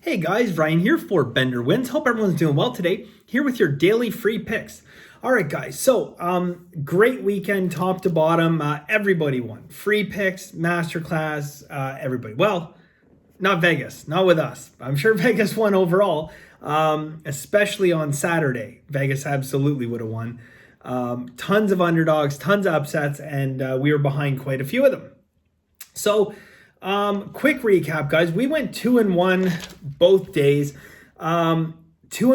Hey guys, Ryan here for Bender Wins. Hope everyone's doing well today. Here with your daily free picks. All right, guys. So, great weekend, top to bottom. Everybody won. Free picks, Masterclass, everybody. Well, not Vegas, not with us. I'm sure Vegas won overall, especially on Saturday. Vegas absolutely would have won. Tons of underdogs, tons of upsets, and we were behind quite a few of them. So, quick recap, guys. We went 2-1 both days. 2-1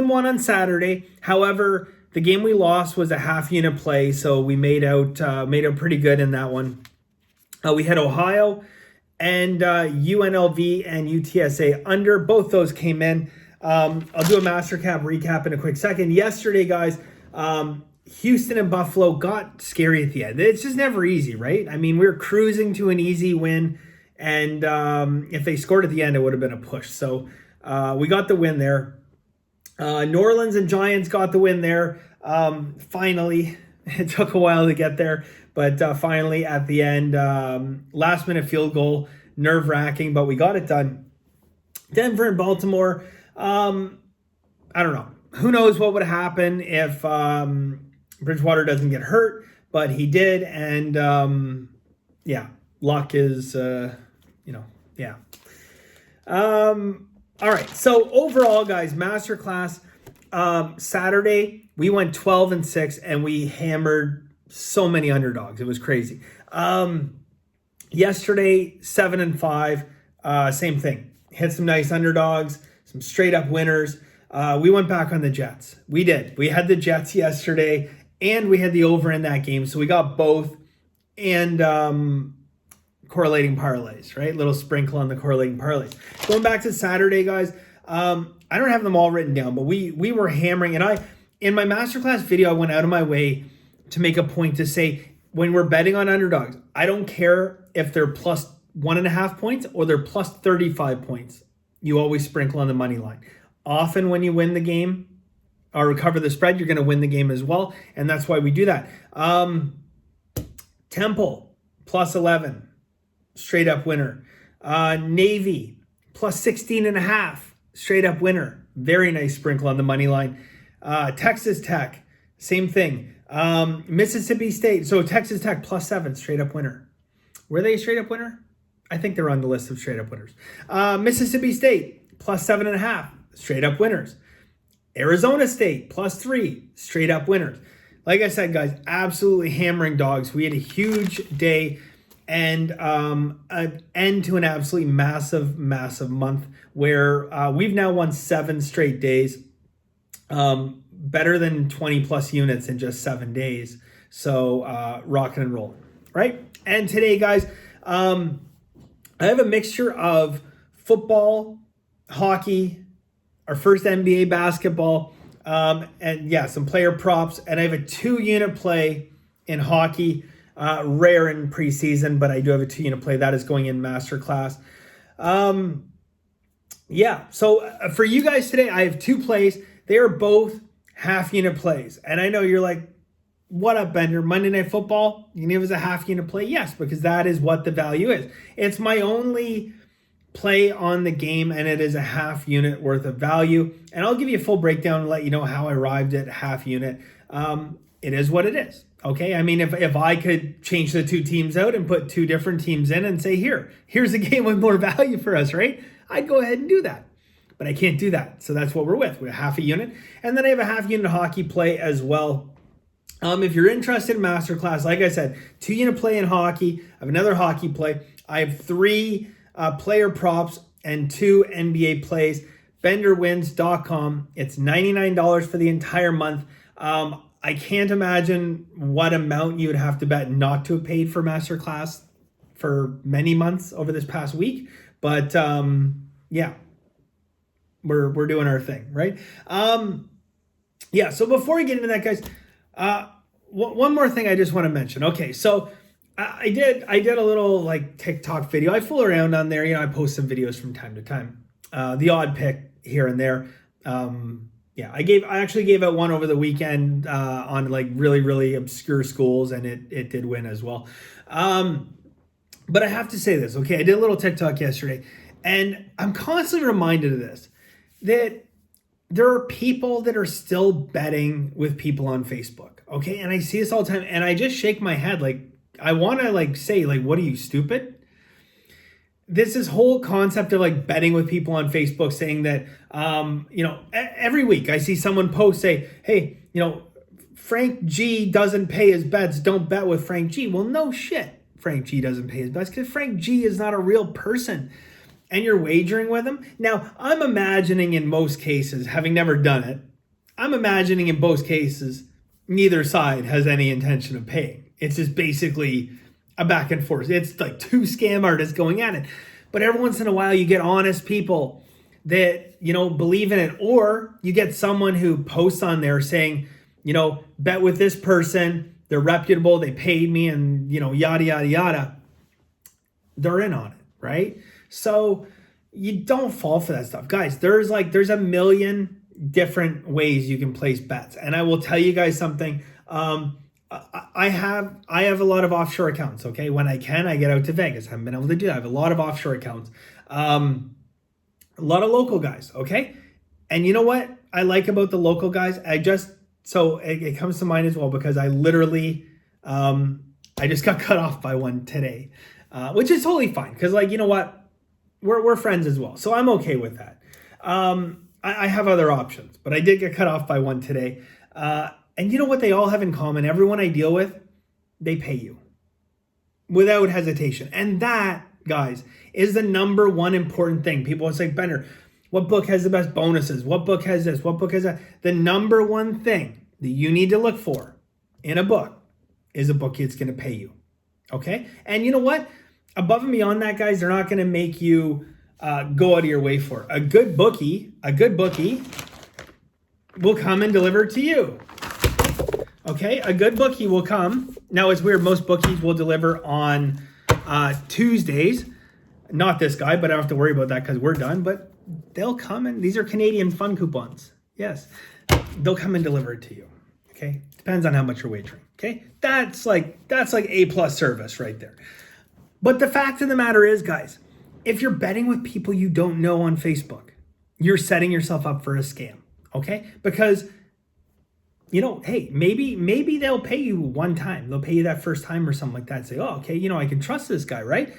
on Saturday. However, the game we lost was a half unit play, so we made out pretty good in that one. We had Ohio and UNLV and UTSA under. Both those came in. I'll do a Mastercap recap in a quick second. Yesterday, guys, Houston and Buffalo got scary at the end. It's just never easy, right? I mean, we were cruising to an easy win. And if they scored at the end, it would have been a push. So we got the win there. New Orleans and Giants got the win there. Finally, it took a while to get there. But finally, at the end, last minute field goal, nerve-wracking, but we got it done. Denver and Baltimore, I don't know. Who knows what would happen if Bridgewater doesn't get hurt, but he did. And yeah, luck is... yeah. All right. So overall, guys, Masterclass, Saturday, we went 12-6 and we hammered so many underdogs. It was crazy. Yesterday, 7-5, same thing. Hit some nice underdogs, some straight up winners. We went back on the Jets. We did. We had the Jets yesterday and we had the over in that game. So we got both. And, correlating parlays, right? Little sprinkle on the correlating parlays. Going back to Saturday, guys, I don't have them all written down, but we were hammering. And in my Masterclass video, I went out of my way to make a point to say, when we're betting on underdogs, I don't care if they're plus 1.5 points or they're plus 35 points. You always sprinkle on the money line. Often when you win the game or recover the spread, you're going to win the game as well. And that's why we do that. Temple, plus 11. Straight up winner. Navy plus 16.5. Straight up winner. Very nice sprinkle on the money line. Texas Tech, same thing. Mississippi State. So Texas Tech plus 7. Straight up winner. Were they a straight up winner? I think they're on the list of straight up winners. Mississippi State plus 7.5. Straight up winners. Arizona State plus 3. Straight up winners. Like I said, guys, absolutely hammering dogs. We had a huge day. And an end to an absolutely massive month where we've now won 7 straight days, better than 20 plus units in just 7 days. So rocking and rolling, right? And today, guys, I have a mixture of football, hockey, our first NBA basketball, and yeah, some player props. And I have a 2-unit play in hockey. Rare in preseason, but I do have a 2-unit play that is going in Masterclass. Yeah, so for you guys today, I have 2 plays. They are both half-unit plays. And I know you're like, what up, Bender? Monday Night Football? You can give us a half-unit play? Yes, because that is what the value is. It's my only play on the game, and it is a half-unit worth of value. And I'll give you a full breakdown and let you know how I arrived at half-unit. It is what it is. Okay, I mean, if I could change the 2 teams out and put 2 different teams in and say, here's a game with more value for us, right? I'd go ahead and do that. But I can't do that. So that's what we're with. We're half a unit. And then I have a half-unit hockey play as well. If you're interested in Masterclass, like I said, 2-unit play in hockey. I have another hockey play. I have 3 player props and 2 NBA plays. BenderWins.com. It's $99 for the entire month. I can't imagine what amount you would have to bet not to have paid for Masterclass for many months over this past week. But yeah, we're doing our thing, right? Yeah, so before we get into that, guys, one more thing I just want to mention. Okay, so I did a little like TikTok video. I fool around on there. I post some videos from time to time. The odd pick here and there. Yeah, I actually gave out one over the weekend on like really obscure schools, and it did win as well. But I have to say this, okay? I did a little TikTok yesterday, and I'm constantly reminded of this. that there are people that are still betting with people on Facebook. Okay. And I see this all the time and I just shake my head. Like, I want to like say, like, what are you, stupid? This whole concept of like betting with people on Facebook, saying that, every week I see someone post, say, hey, Frank G doesn't pay his bets. Don't bet with Frank G. Well, no shit. Frank G doesn't pay his bets because Frank G is not a real person and you're wagering with him. Now, I'm imagining in most cases, having never done it, I'm imagining in both cases, neither side has any intention of paying. It's just basically a back and forth. It's like two scam artists going at it. But every once in a while, you get honest people that, believe in it. Or you get someone who posts on there saying, bet with this person. They're reputable. They paid me and, yada, yada, yada. They're in on it, right? So you don't fall for that stuff. Guys, there's a million different ways you can place bets. And I will tell you guys something. I have a lot of offshore accounts. Okay. When I can, I get out to Vegas. I haven't been able to do that. I have a lot of offshore accounts. A lot of local guys. Okay. And you know what I like about the local guys? So it comes to mind as well, because I literally, I just got cut off by one today, which is totally fine. Cause you know what? We're friends as well. So I'm okay with that. I have other options, but I did get cut off by one today. And you know what they all have in common? Everyone I deal with, they pay you without hesitation. And that, guys, is the number one important thing. People always say, Bender, what book has the best bonuses? What book has this? What book has that? The number one thing that you need to look for in a book is a book that's going to pay you. Okay? And you know what? Above and beyond that, guys, they're not going to make you go out of your way for it. A good bookie will come and deliver it to you. Okay, a good bookie will come. Now, it's weird. Most bookies will deliver on Tuesdays. Not this guy, but I don't have to worry about that because we're done. But they'll come and these are Canadian fun coupons. Yes, they'll come and deliver it to you. Okay, depends on how much you're wagering. Okay, that's like A+ service right there. But the fact of the matter is, guys, if you're betting with people you don't know on Facebook, you're setting yourself up for a scam. Okay, because hey, maybe they'll pay you one time. They'll pay you that first time or something like that. Say, oh, okay, I can trust this guy, right?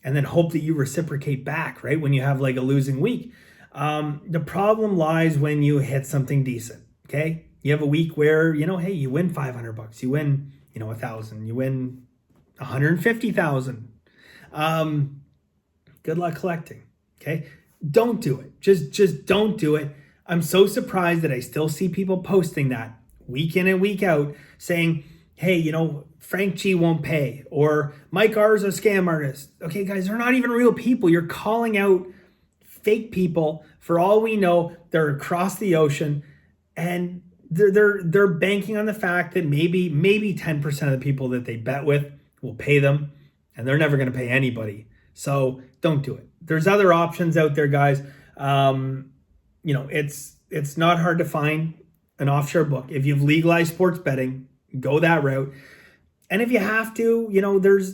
And then hope that you reciprocate back, right? When you have like a losing week. The problem lies when you hit something decent, okay? You have a week where, hey, you win $500. You win, 1,000. You win 150,000. Good luck collecting, okay? Don't do it. Just don't do it. I'm so surprised that I still see people posting that week in and week out saying, hey, Frank G won't pay, or Mike R is a scam artist. Okay, guys, they're not even real people. You're calling out fake people. For all we know, they're across the ocean, and they're banking on the fact that maybe 10% of the people that they bet with will pay them, and they're never going to pay anybody. So don't do it. There's other options out there, guys. It's not hard to find an offshore book. If you've legalized sports betting, go that route. And if you have to,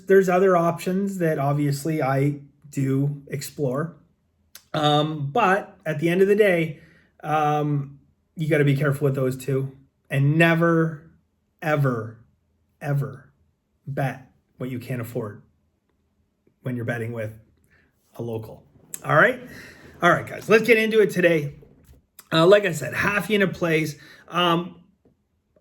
there's other options that obviously I do explore. But at the end of the day, you got to be careful with those two, and never, ever, ever bet what you can't afford when you're betting with a local. All right, guys, let's get into it today. Like I said, half unit plays. I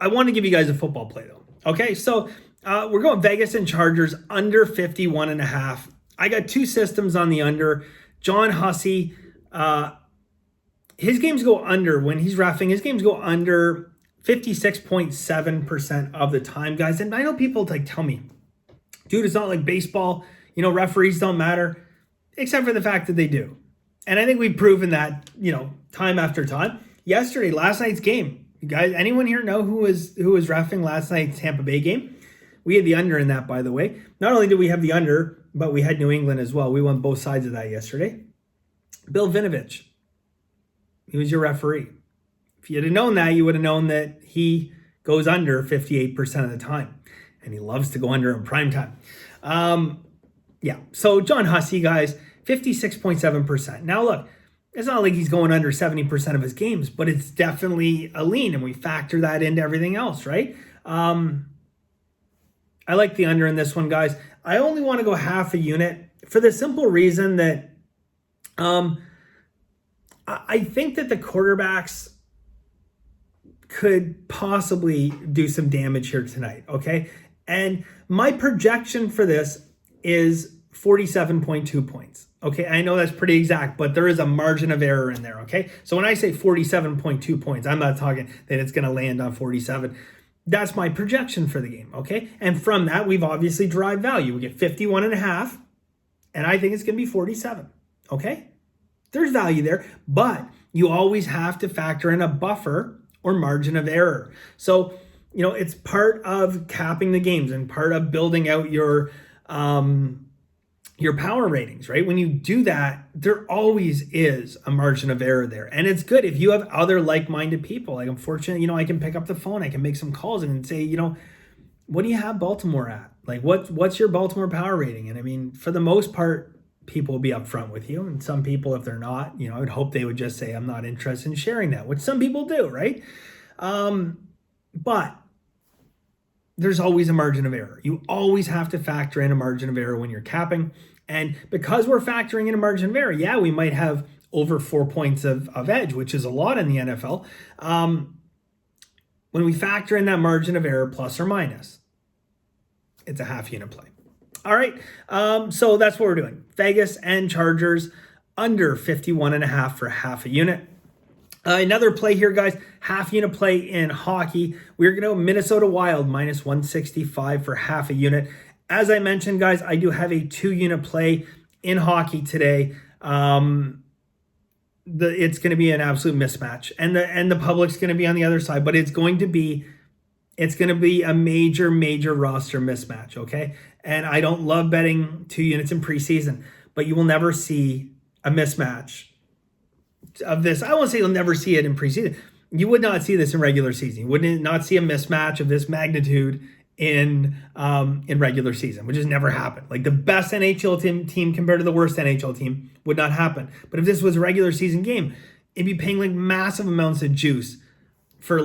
want to give you guys a football play though. Okay, so we're going Vegas and Chargers under 51.5. I got two systems on the under. John Hussey, his games go under when he's reffing. His games go under 56.7% of the time, guys. And I know people tell me, dude, it's not like baseball. Referees don't matter, except for the fact that they do. And I think we've proven that, time after time. Last night's game, you guys, anyone here know who was reffing last night's Tampa Bay game? We had the under in that, by the way. Not only did we have the under, but we had New England as well. We won both sides of that yesterday. Bill Vinovich, he was your referee. If you'd have known that, you would have known that he goes under 58% of the time. And he loves to go under in prime time. So John Hussey, guys, 56.7%. Now look, It's not like he's going under 70% of his games, but it's definitely a lean, and we factor that into everything else, right? I like the under in this one, guys. I only want to go half a unit for the simple reason that I think that the quarterbacks could possibly do some damage here tonight, okay? And my projection for this is 47.2 points. Okay, I know that's pretty exact, but there is a margin of error in there, okay? So when I say 47.2 points, I'm not talking that it's going to land on 47. That's my projection for the game, okay? And from that, we've obviously derived value. We get 51.5, and I think it's going to be 47, okay? There's value there, but you always have to factor in a buffer or margin of error. So, it's part of capping the games and part of building out your power ratings, right? When you do that, there always is a margin of error there. And it's good if you have other like-minded people. Like, I'm fortunate, I can pick up the phone, I can make some calls and say, what do you have Baltimore at? Like, what's your Baltimore power rating? And I mean, for the most part, people will be upfront with you. And some people, if they're not, I would hope they would just say, I'm not interested in sharing that, which some people do, right? But there's always a margin of error. You always have to factor in a margin of error when you're capping. And because we're factoring in a margin of error, yeah, we might have over 4 points of edge, which is a lot in the NFL. When we factor in that margin of error, plus or minus, it's a half unit play. All right, so that's what we're doing. Vegas and Chargers under 51.5 for half a unit. Another play here, guys, half unit play in hockey. We're going to go Minnesota Wild minus 165 for half a unit. As I mentioned, guys, I do have a 2-unit play in hockey today. It's going to be an absolute mismatch, and the public's going to be on the other side, but it's going to be a major roster mismatch, okay? And I don't love betting 2 units in preseason, but you will never see a mismatch of this. I won't say you'll never see it in preseason. You would not see this in regular season. You would not see a mismatch of this magnitude in regular season, which has never happened. Like, the best NHL team compared to the worst NHL team would not happen. But if this was a regular season game, it'd be paying like massive amounts of juice for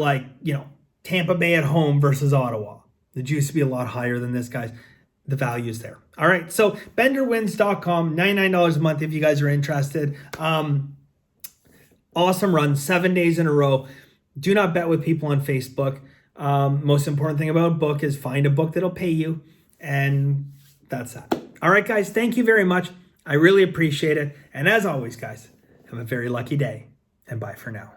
Tampa Bay at home versus Ottawa. The juice would be a lot higher than this, guys. The value is there. All right, so benderwins.com, $99 a month if you guys are interested. Awesome run, 7 days in a row. Do not bet with people on Facebook. Most important thing about a book is find a book that'll pay you, and that's that. All right, guys, thank you very much. I really appreciate it. And as always, guys, have a very lucky day, and bye for now.